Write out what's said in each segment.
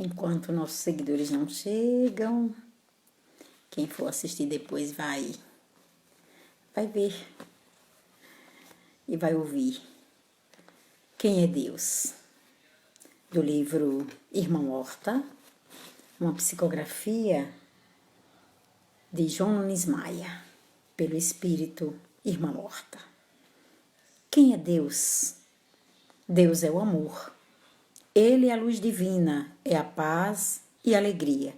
Enquanto nossos seguidores não chegam, quem for assistir depois vai ver e vai ouvir Quem é Deus? Do livro Irmã Horta, uma psicografia de João Nunes Maia, pelo Espírito Irmã Horta. Quem é Deus? Deus é o amor. Ele é a luz divina, é a paz e alegria.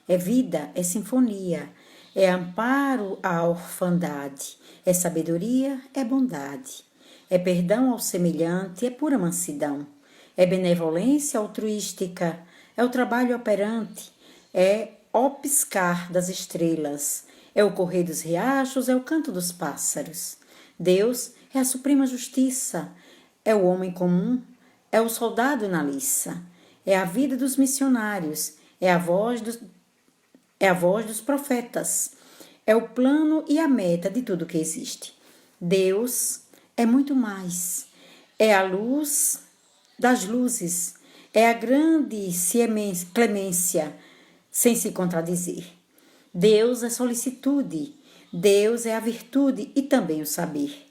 É vida, é sinfonia, é amparo à orfandade, é sabedoria, é bondade. É perdão ao semelhante, é pura mansidão. É benevolência altruística, é o trabalho operante, é o piscar das estrelas, é o correr dos riachos, é o canto dos pássaros. Deus é a suprema justiça, é o homem comum, é o soldado na liça, é a vida dos missionários, é a voz dos profetas, é o plano e a meta de tudo que existe. Deus é muito mais, é a luz das luzes, é a grande clemência, sem se contradizer. Deus é solicitude, Deus é a virtude e também o saber.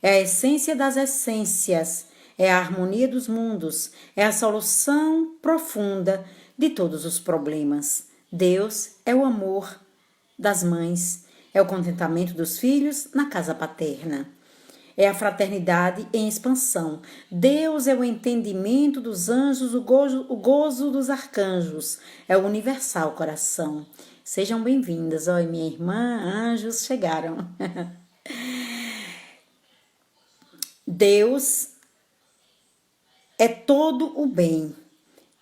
É a essência das essências, é a harmonia dos mundos, é a solução profunda de todos os problemas. Deus é o amor das mães, é o contentamento dos filhos na casa paterna. É a fraternidade em expansão. Deus é o entendimento dos anjos, o gozo dos arcanjos. É o universal coração. Sejam bem-vindas. Oi, minha irmã, anjos chegaram. Deus é todo o bem.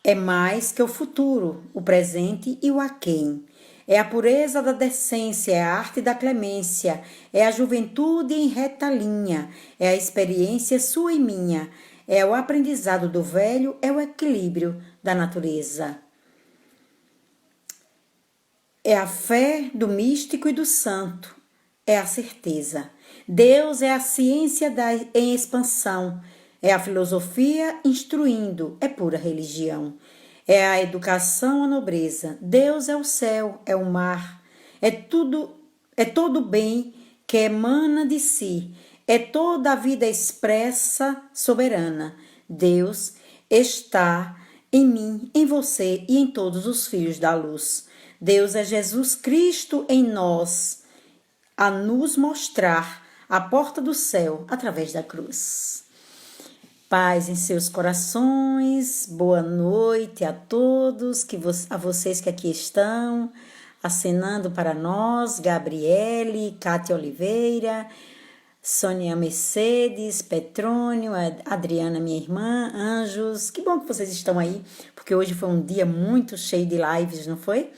É mais que o futuro, o presente e o aquém. É a pureza da decência, é a arte da clemência, é a juventude em reta linha, é a experiência sua e minha, é o aprendizado do velho, é o equilíbrio da natureza. É a fé do místico e do santo, é a certeza. Deus é a ciência em expansão, é a filosofia instruindo, é pura religião. É a educação, a nobreza. Deus é o céu, é o mar. É todo bem que emana de si. É toda a vida expressa, soberana. Deus está em mim, em você e em todos os filhos da luz. Deus é Jesus Cristo em nós, a nos mostrar a porta do céu através da cruz. Paz em seus corações, boa noite a todos, a vocês que aqui estão, acenando para nós, Gabriele, Cátia Oliveira, Sônia Mercedes, Petrônio, Adriana, minha irmã, Anjos, que bom que vocês estão aí, porque hoje foi um dia muito cheio de lives, não foi?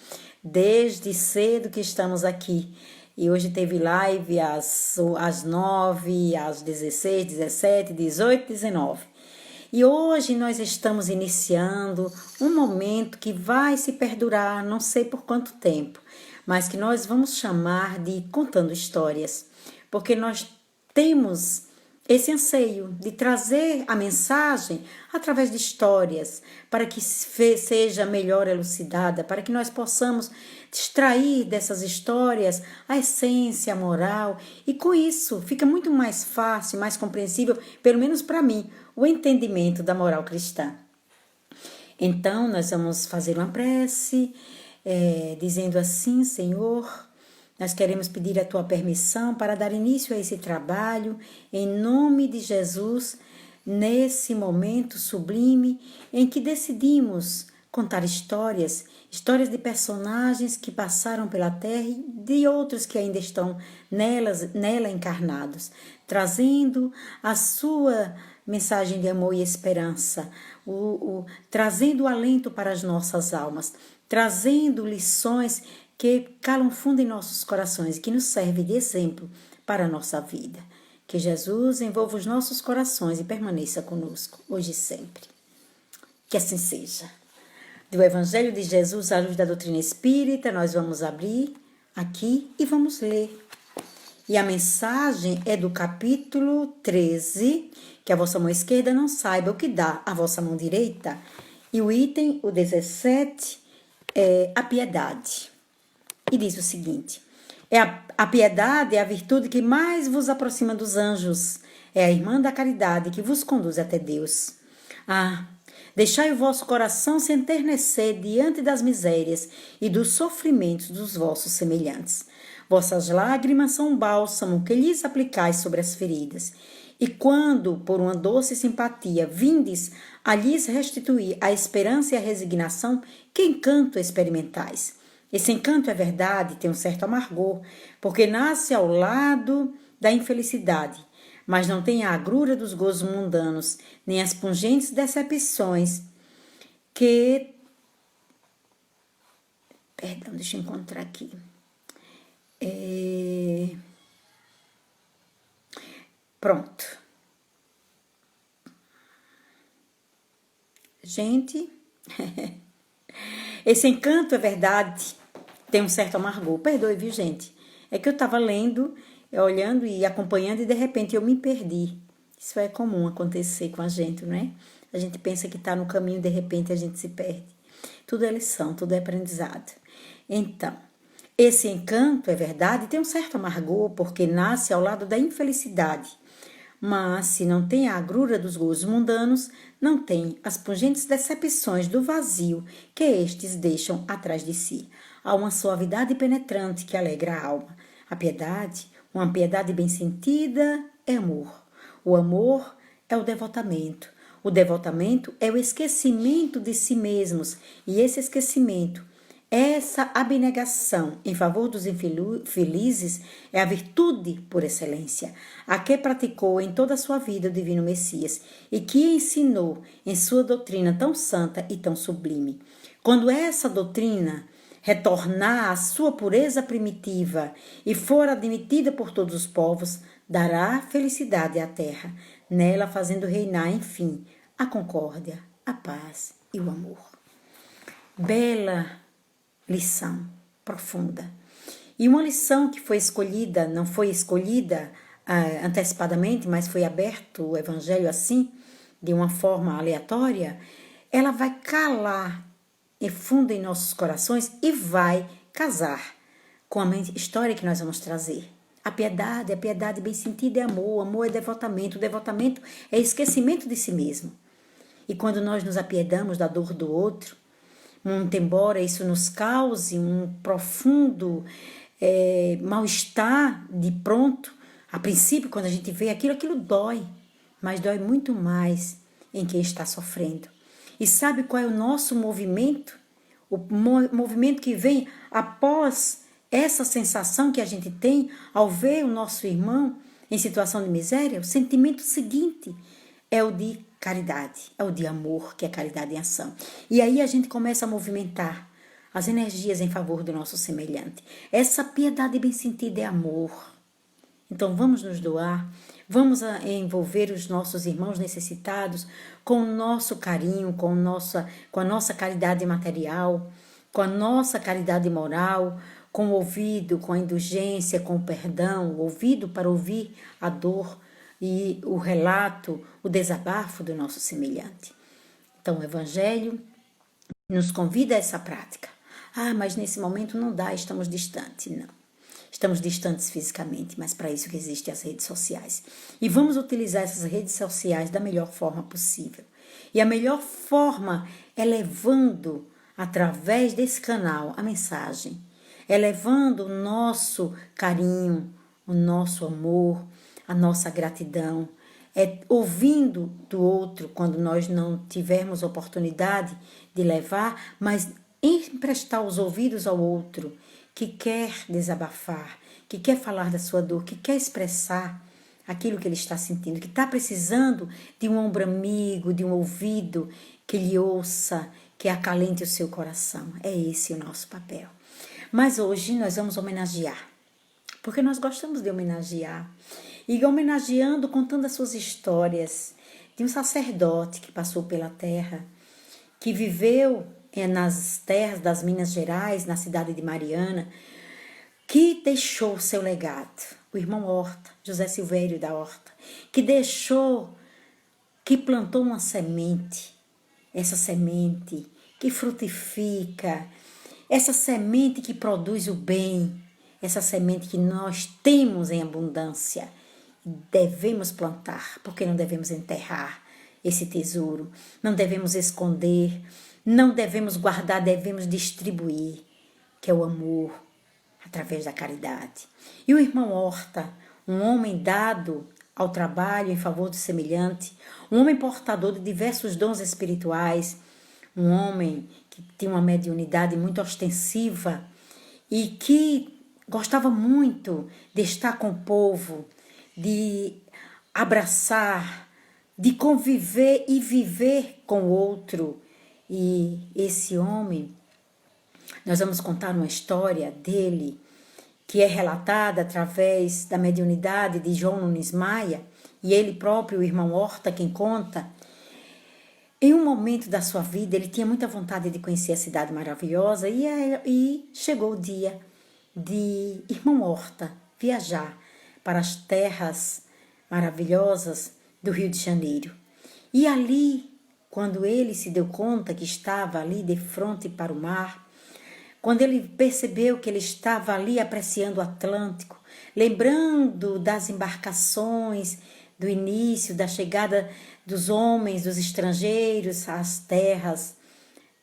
Desde cedo que estamos aqui. E hoje teve live às 9, às 16, 17, 18, 19. E hoje nós estamos iniciando um momento que vai se perdurar, não sei por quanto tempo, mas que nós vamos chamar de Contando Histórias, porque nós temos esse anseio de trazer a mensagem através de histórias, para que seja melhor elucidada, para que nós possamos extrair dessas histórias a essência, a moral, e com isso fica muito mais fácil, mais compreensível, pelo menos para mim, o entendimento da moral cristã. Então, nós vamos fazer uma prece, dizendo assim: Senhor, nós queremos pedir a tua permissão para dar início a esse trabalho, em nome de Jesus, nesse momento sublime em que decidimos contar histórias de personagens que passaram pela Terra e de outros que ainda estão nela encarnados, trazendo a sua mensagem de amor e esperança, trazendo alento para as nossas almas, trazendo lições que calam fundo em nossos corações e que nos servem de exemplo para a nossa vida. Que Jesus envolva os nossos corações e permaneça conosco, hoje e sempre. Que assim seja. Do Evangelho de Jesus à luz da doutrina espírita, nós vamos abrir aqui e vamos ler. E a mensagem é do capítulo 13, que a vossa mão esquerda não saiba o que dá a vossa mão direita. E o item, o 17, é a piedade. E diz o seguinte: a piedade é a virtude que mais vos aproxima dos anjos, é a irmã da caridade que vos conduz até Deus. Ah, deixai o vosso coração se enternecer diante das misérias e dos sofrimentos dos vossos semelhantes. Vossas lágrimas são um bálsamo que lhes aplicais sobre as feridas. E quando, por uma doce simpatia, vindes a lhes restituir a esperança e a resignação, que encanto experimentais! Esse encanto é verdade, tem um certo amargor, porque nasce ao lado da infelicidade, mas não tem a agrura dos gozos mundanos, nem as pungentes decepções que... Perdão, deixa eu encontrar aqui. Pronto. Gente, esse encanto é verdade, tem um certo amargor. Perdoe, viu, gente? É que eu estava lendo, olhando e acompanhando e de repente eu me perdi. Isso é comum acontecer com a gente, não é? A gente pensa que está no caminho e de repente a gente se perde. Tudo é lição, tudo é aprendizado. Então, esse encanto é verdade, tem um certo amargor porque nasce ao lado da infelicidade. Mas, se não tem a agrura dos gozos mundanos, não tem as pungentes decepções do vazio que estes deixam atrás de si. Há uma suavidade penetrante que alegra a alma. A piedade, uma piedade bem sentida, é amor. O amor é o devotamento. O devotamento é o esquecimento de si mesmos. E esse esquecimento, essa abnegação em favor dos infelizes é a virtude por excelência, a que praticou em toda a sua vida o divino Messias e que ensinou em sua doutrina tão santa e tão sublime. Quando essa doutrina retornar à sua pureza primitiva e for admitida por todos os povos, dará felicidade à terra, nela fazendo reinar, enfim, a concórdia, a paz e o amor. Bela lição profunda. E uma lição que foi escolhida, não foi escolhida antecipadamente, mas foi aberto o evangelho assim, de uma forma aleatória, ela vai calar e fundo em nossos corações e vai casar com a história que nós vamos trazer. A piedade bem sentida é amor, o amor é devotamento, o devotamento é esquecimento de si mesmo. E quando nós nos apiedamos da dor do outro, muito embora isso nos cause um profundo mal-estar de pronto, a princípio, quando a gente vê aquilo dói, mas dói muito mais em quem está sofrendo. E sabe qual é o nosso movimento? O movimento que vem após essa sensação que a gente tem ao ver o nosso irmão em situação de miséria? O sentimento seguinte é o de caridade, é o de amor, que é caridade em ação. E aí a gente começa a movimentar as energias em favor do nosso semelhante. Essa piedade bem sentida é amor. Então vamos nos doar, vamos envolver os nossos irmãos necessitados com o nosso carinho, com a nossa caridade material, com a nossa caridade moral, com o ouvido, com a indulgência, com o perdão, o ouvido para ouvir a dor e o relato, o desabafo do nosso semelhante. Então o Evangelho nos convida a essa prática. Ah, mas nesse momento não dá, estamos distantes. Não. Estamos distantes fisicamente, mas para isso que existem as redes sociais. E vamos utilizar essas redes sociais da melhor forma possível. E a melhor forma é levando, através desse canal, a mensagem. É levando o nosso carinho, o nosso amor, a nossa gratidão. É ouvindo do outro quando nós não tivermos oportunidade de levar, mas emprestar os ouvidos ao outro que quer desabafar, que quer falar da sua dor, que quer expressar aquilo que ele está sentindo, que está precisando de um ombro amigo, de um ouvido que lhe ouça, que acalente o seu coração. É esse o nosso papel. Mas hoje nós vamos homenagear, porque nós gostamos de homenagear. E homenageando, contando as suas histórias de um sacerdote que passou pela terra, que viveu nas terras das Minas Gerais, na cidade de Mariana, que deixou seu legado, o irmão Horta, José Silvério da Horta, que plantou uma semente essa semente que frutifica, essa semente que produz o bem, essa semente que nós temos em abundância. Devemos plantar, porque não devemos enterrar esse tesouro, não devemos esconder, não devemos guardar, devemos distribuir, que é o amor, através da caridade. E o irmão Horta, um homem dado ao trabalho em favor do semelhante, um homem portador de diversos dons espirituais, um homem que tinha uma mediunidade muito ostensiva e que gostava muito de estar com o povo, de abraçar, de conviver e viver com o outro. E esse homem, nós vamos contar uma história dele, que é relatada através da mediunidade de João Nunes Maia, e ele próprio, o irmão Horta, quem conta. Em um momento da sua vida, ele tinha muita vontade de conhecer a cidade maravilhosa e chegou o dia de irmão Horta viajar para as terras maravilhosas do Rio de Janeiro. E ali, quando ele se deu conta que estava ali de frente para o mar, quando ele percebeu que ele estava ali apreciando o Atlântico, lembrando das embarcações, do início, da chegada dos homens, dos estrangeiros às terras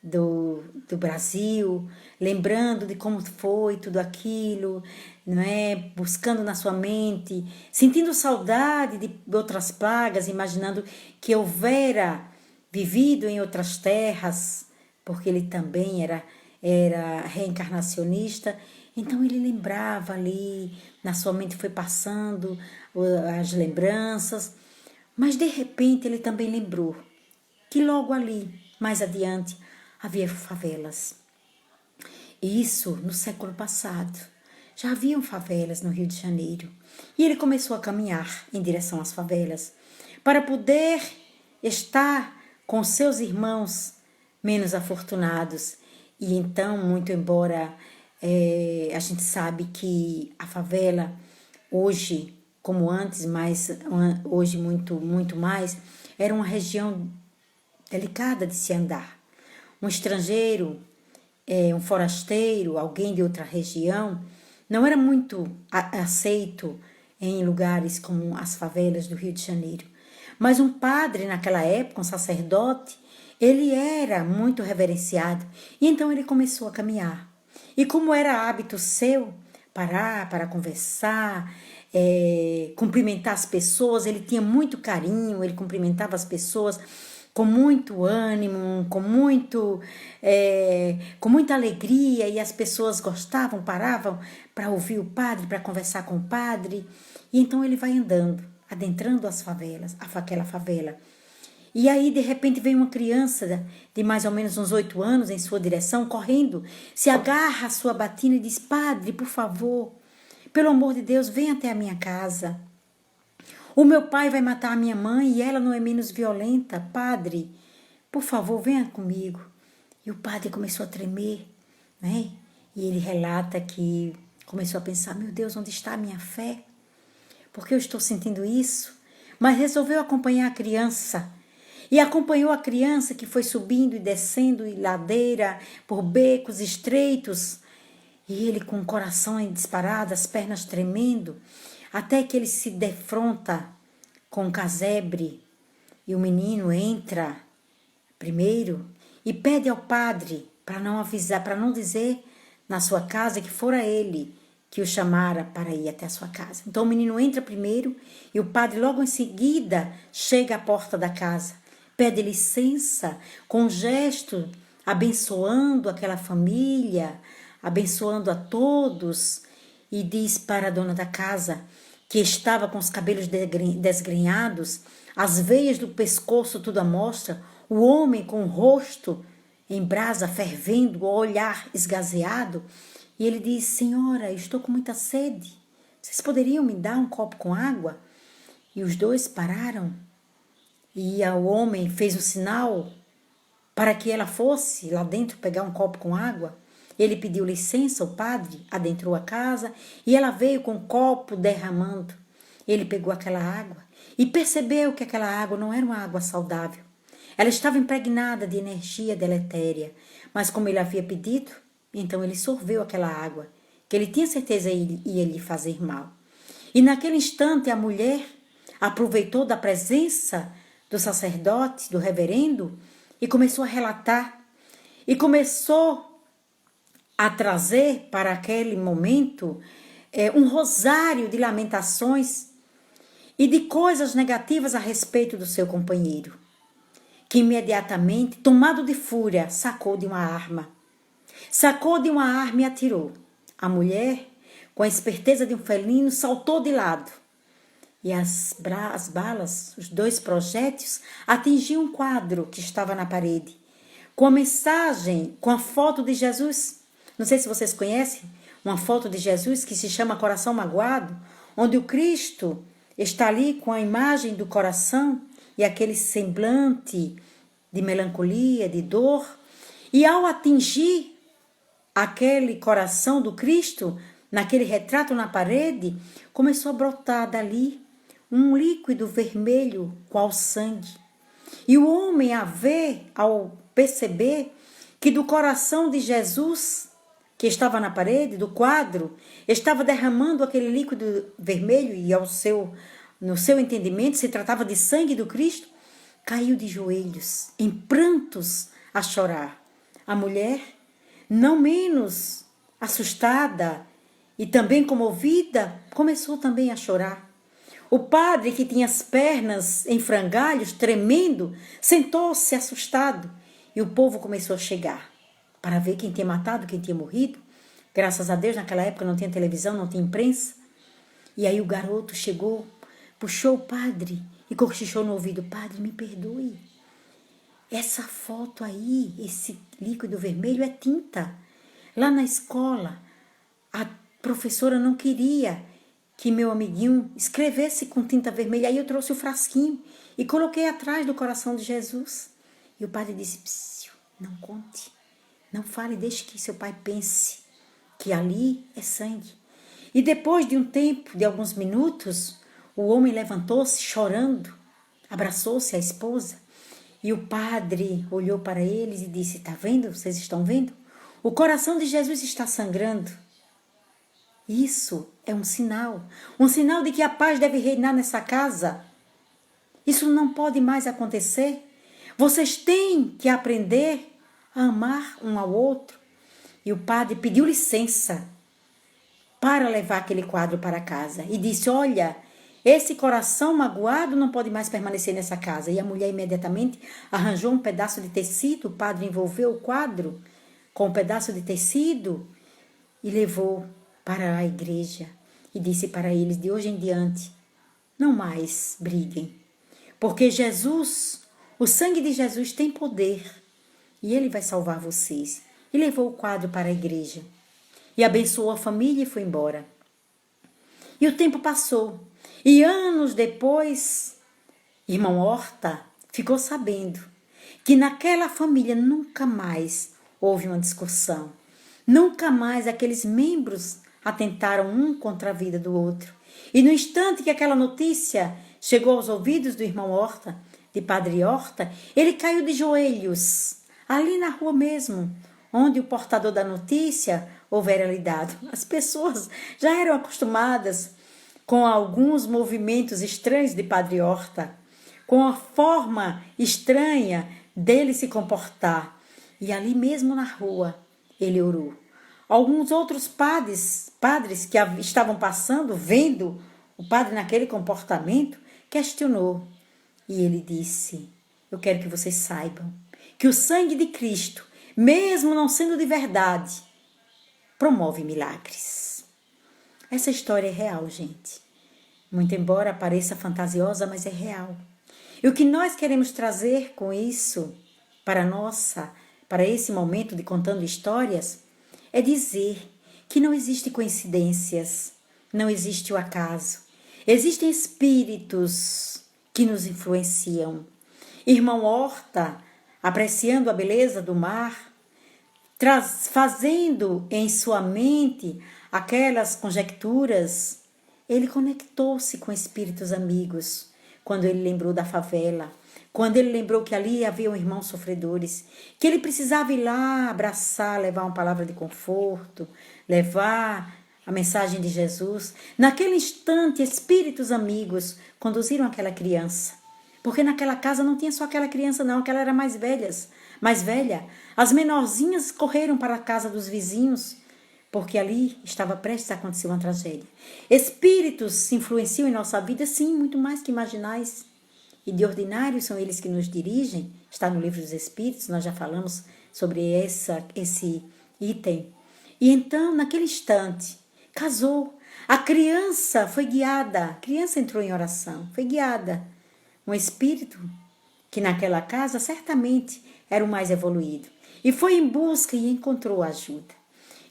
do Brasil, lembrando de como foi tudo aquilo, não é? Buscando na sua mente, sentindo saudade de outras pragas, imaginando que houvera vivido em outras terras, porque ele também era reencarnacionista. Então ele lembrava ali, na sua mente foi passando as lembranças, mas de repente ele também lembrou que logo ali, mais adiante, havia favelas. Isso no século passado. Já haviam favelas no Rio de Janeiro. E ele começou a caminhar em direção às favelas para poder estar com seus irmãos menos afortunados. E então, muito embora a gente sabe que a favela hoje, como antes, mas hoje muito mais, era uma região delicada de se andar. Um estrangeiro, um forasteiro, alguém de outra região, não era muito aceito em lugares como as favelas do Rio de Janeiro. Mas um padre naquela época, um sacerdote, ele era muito reverenciado e então ele começou a caminhar. E como era hábito seu, parar para conversar, cumprimentar as pessoas, ele tinha muito carinho, ele cumprimentava as pessoas com muito ânimo, com muita alegria, e as pessoas gostavam, paravam para ouvir o padre, para conversar com o padre. E então ele vai andando, adentrando as favelas, aquela favela. E aí, de repente, vem uma criança de mais ou menos uns 8 anos em sua direção, correndo, se agarra à sua batina e diz: Padre, por favor, pelo amor de Deus, venha até a minha casa. O meu pai vai matar a minha mãe e ela não é menos violenta. Padre, por favor, venha comigo. E o padre começou a tremer, né? E ele relata que começou a pensar: meu Deus, onde está a minha fé? Por que eu estou sentindo isso? Mas resolveu acompanhar a criança. E acompanhou a criança que foi subindo e descendo em ladeira, por becos estreitos. E ele com o coração disparado, as pernas tremendo, até que ele se defronta com o casebre. E o menino entra primeiro e pede ao padre para não avisar, para não dizer na sua casa que fora ele que o chamara para ir até a sua casa. Então o menino entra primeiro e o padre logo em seguida chega à porta da casa. Pede licença com um gesto, abençoando aquela família, abençoando a todos, e diz para a dona da casa, que estava com os cabelos desgrenhados, as veias do pescoço tudo à mostra, o homem com o rosto em brasa fervendo, o olhar esgazeado, e ele diz: Senhora, eu estou com muita sede, vocês poderiam me dar um copo com água? E os dois pararam. E o homem fez o sinal para que ela fosse lá dentro pegar um copo com água. Ele pediu licença, o padre adentrou a casa e ela veio com um copo derramando. Ele pegou aquela água e percebeu que aquela água não era uma água saudável. Ela estava impregnada de energia deletéria, mas como ele havia pedido, então ele sorveu aquela água, que ele tinha certeza ia lhe fazer mal. E naquele instante a mulher aproveitou da presença do sacerdote, do reverendo, e começou a relatar, e começou a trazer para aquele momento um rosário de lamentações e de coisas negativas a respeito do seu companheiro, que imediatamente, tomado de fúria, sacou de uma arma. Sacou de uma arma e atirou. A mulher, com a esperteza de um felino, saltou de lado. E as balas, os 2 projéteis, atingiam um quadro que estava na parede, com a mensagem, com a foto de Jesus. Não sei se vocês conhecem, uma foto de Jesus que se chama Coração Magoado, onde o Cristo está ali com a imagem do coração e aquele semblante de melancolia, de dor. E ao atingir aquele coração do Cristo, naquele retrato na parede, começou a brotar dali um líquido vermelho qual sangue. E o homem a ver, ao perceber que do coração de Jesus, que estava na parede, do quadro, estava derramando aquele líquido vermelho e no seu entendimento se tratava de sangue do Cristo, caiu de joelhos, em prantos, a chorar. A mulher, não menos assustada e também comovida, começou também a chorar. O padre, que tinha as pernas em frangalhos, tremendo, sentou-se assustado e o povo começou a chegar para ver quem tinha matado, quem tinha morrido. Graças a Deus, naquela época não tinha televisão, não tinha imprensa. E aí o garoto chegou, puxou o padre e cochichou no ouvido: Padre, me perdoe. Essa foto aí, esse líquido vermelho é tinta. Lá na escola, a professora não queria que meu amiguinho escrevesse com tinta vermelha. Aí eu trouxe o frasquinho e coloquei atrás do coração de Jesus. E o padre disse: não conte, não fale, deixe que seu pai pense que ali é sangue. E depois de um tempo, de alguns minutos, o homem levantou-se chorando, abraçou-se à esposa e o padre olhou para eles e disse: tá vendo? Vocês estão vendo? O coração de Jesus está sangrando. Isso é um sinal de que a paz deve reinar nessa casa. Isso não pode mais acontecer. Vocês têm que aprender a amar um ao outro. E o padre pediu licença para levar aquele quadro para casa e disse: olha, esse coração magoado não pode mais permanecer nessa casa. E a mulher imediatamente arranjou um pedaço de tecido, o padre envolveu o quadro com um pedaço de tecido e levou para a igreja e disse para eles: de hoje em diante, não mais briguem, porque Jesus, o sangue de Jesus tem poder e ele vai salvar vocês. E levou o quadro para a igreja e abençoou a família e foi embora. E o tempo passou e anos depois, irmão Horta ficou sabendo que naquela família nunca mais houve uma discussão, nunca mais aqueles membros atentaram um contra a vida do outro. E no instante que aquela notícia chegou aos ouvidos do irmão Horta, de Padre Horta, ele caiu de joelhos, ali na rua mesmo, onde o portador da notícia houvera lhe dado. As pessoas já eram acostumadas com alguns movimentos estranhos de Padre Horta, com a forma estranha dele se comportar. E ali mesmo na rua, ele orou. Alguns outros padres que estavam passando, vendo o padre naquele comportamento, questionou. E ele disse: eu quero que vocês saibam que o sangue de Cristo, mesmo não sendo de verdade, promove milagres. Essa história é real, gente. Muito embora pareça fantasiosa, mas é real. E o que nós queremos trazer com isso para esse momento de contando histórias, é dizer que não existe coincidências, não existe o acaso. Existem espíritos que nos influenciam. Irmão Horta, apreciando a beleza do mar, fazendo em sua mente aquelas conjecturas, ele conectou-se com espíritos amigos. Quando ele lembrou da favela, Quando ele lembrou que ali havia irmãos sofredores, que ele precisava ir lá abraçar, levar uma palavra de conforto, levar a mensagem de Jesus, naquele instante, espíritos amigos conduziram aquela criança. Porque naquela casa não tinha só aquela criança, não, aquela era mais velha. As menorzinhas correram para a casa dos vizinhos, porque ali estava prestes a acontecer uma tragédia. Espíritos se influenciam em nossa vida, sim, muito mais que imaginais. E de ordinário são eles que nos dirigem. Está no livro dos Espíritos, nós já falamos sobre esse item. E então, naquele instante, casou. A criança foi guiada, a criança entrou em oração, foi guiada. Um espírito que naquela casa certamente era o mais evoluído. E foi em busca e encontrou ajuda.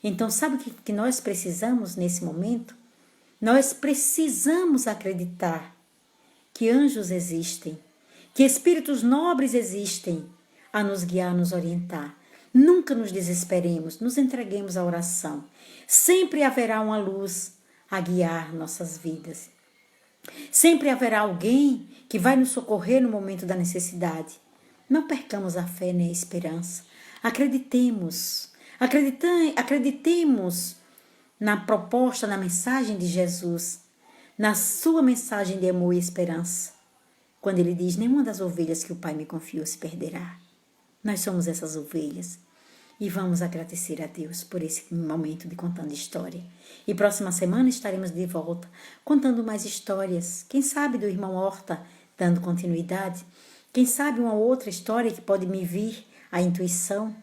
Então, sabe o que nós precisamos nesse momento? Nós precisamos acreditar que anjos existem, que espíritos nobres existem a nos guiar, a nos orientar. Nunca nos desesperemos, nos entreguemos à oração. Sempre haverá uma luz a guiar nossas vidas. Sempre haverá alguém que vai nos socorrer no momento da necessidade. Não percamos a fé nem a esperança. Acreditemos na proposta, na mensagem de Jesus, na sua mensagem de amor e esperança. Quando ele diz, nenhuma das ovelhas que o Pai me confiou se perderá. Nós somos essas ovelhas. E vamos agradecer a Deus por esse momento de contando história. E próxima semana estaremos de volta, contando mais histórias. Quem sabe do irmão Horta, dando continuidade. Quem sabe uma outra história que pode me vir à intuição.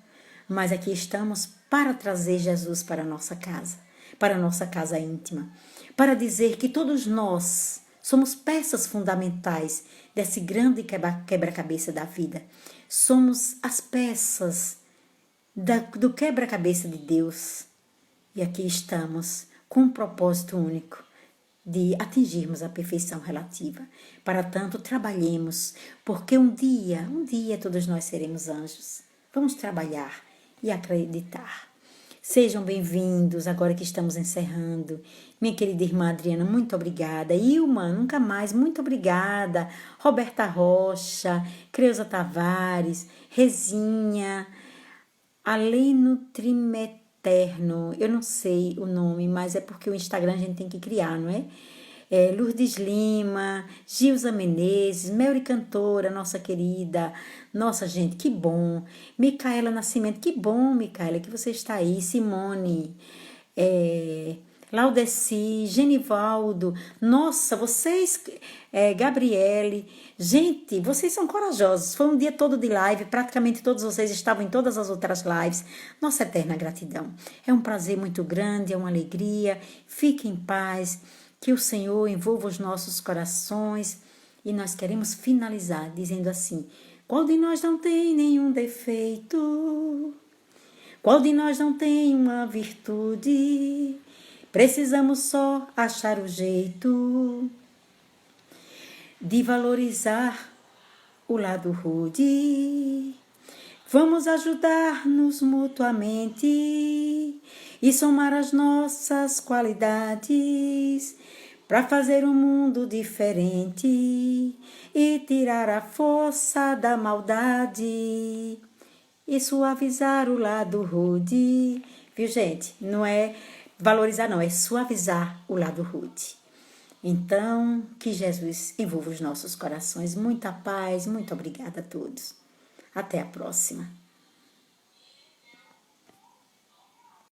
Mas aqui estamos para trazer Jesus para a nossa casa íntima. Para dizer que todos nós somos peças fundamentais desse grande quebra-cabeça da vida. Somos as peças do quebra-cabeça de Deus. E aqui estamos com um propósito único de atingirmos a perfeição relativa. Para tanto, trabalhemos, porque um dia todos nós seremos anjos. Vamos trabalhar e acreditar. Sejam bem-vindos, agora que estamos encerrando. Minha querida irmã Adriana, muito obrigada. Ilma, nunca mais, muito obrigada. Roberta Rocha, Creuza Tavares, Rezinha, Aleno Trimeterno, eu não sei o nome, mas é porque o Instagram a gente tem que criar, não é? Lourdes Lima, Gilza Menezes, Melri Cantora, nossa querida, nossa gente, que bom. Micaela Nascimento, que bom, Micaela, que você está aí. Simone, Laudeci, Genivaldo, nossa, vocês, Gabriele, gente, vocês são corajosos, foi um dia todo de live, praticamente todos vocês estavam em todas as outras lives, nossa eterna gratidão, é um prazer muito grande, é uma alegria, fique em paz, que o Senhor envolva os nossos corações, e nós queremos finalizar dizendo assim, qual de nós não tem nenhum defeito? Qual de nós não tem uma virtude? Precisamos só achar o jeito de valorizar o lado rude. Vamos ajudar-nos mutuamente e somar as nossas qualidades para fazer um mundo diferente e tirar a força da maldade e suavizar o lado rude. Viu, gente? Não é valorizar, não, é suavizar o lado rude. Então, que Jesus envolva os nossos corações. Muita paz, muito obrigada a todos. Até a próxima.